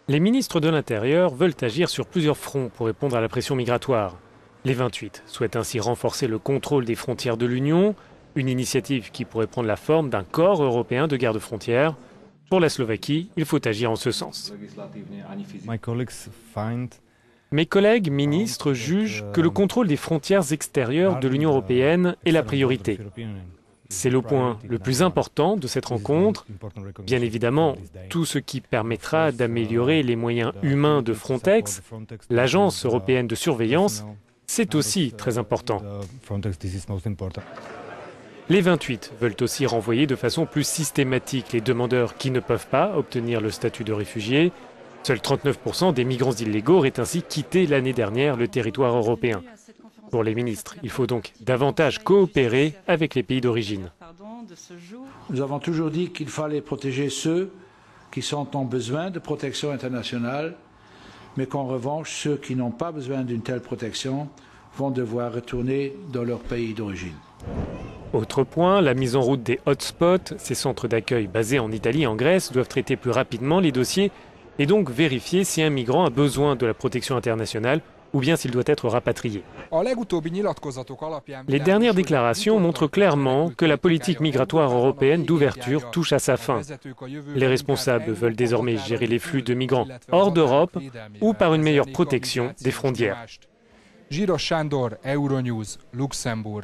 Les ministres de l'Intérieur veulent agir sur plusieurs fronts pour répondre à la pression migratoire. Les 28 souhaitent ainsi renforcer le contrôle des frontières de l'Union, une initiative qui pourrait prendre la forme d'un corps européen de garde-frontières. Pour la Slovaquie, il faut agir en ce sens. Mes collègues ministres jugent que le contrôle des frontières extérieures de l'Union européenne est la priorité. C'est le point le plus important de cette rencontre. Bien évidemment, tout ce qui permettra d'améliorer les moyens humains de Frontex, l'agence européenne de surveillance, c'est aussi très important. Les 28 veulent aussi renvoyer de façon plus systématique les demandeurs qui ne peuvent pas obtenir le statut de réfugié. Seuls 39% des migrants illégaux auraient ainsi quitté l'année dernière le territoire européen. Pour les ministres, il faut donc davantage coopérer avec les pays d'origine. Nous avons toujours dit qu'il fallait protéger ceux qui sont en besoin de protection internationale, mais qu'en revanche, ceux qui n'ont pas besoin d'une telle protection vont devoir retourner dans leur pays d'origine. Autre point, la mise en route des hotspots, ces centres d'accueil basés en Italie et en Grèce, doivent traiter plus rapidement les dossiers et donc vérifier si un migrant a besoin de la protection internationale ou bien s'il doit être rapatrié. Les dernières déclarations montrent clairement que la politique migratoire européenne d'ouverture touche à sa fin. Les responsables veulent désormais gérer les flux de migrants hors d'Europe ou par une meilleure protection des frontières. Zsiros Sándor, Euronews, Luxembourg.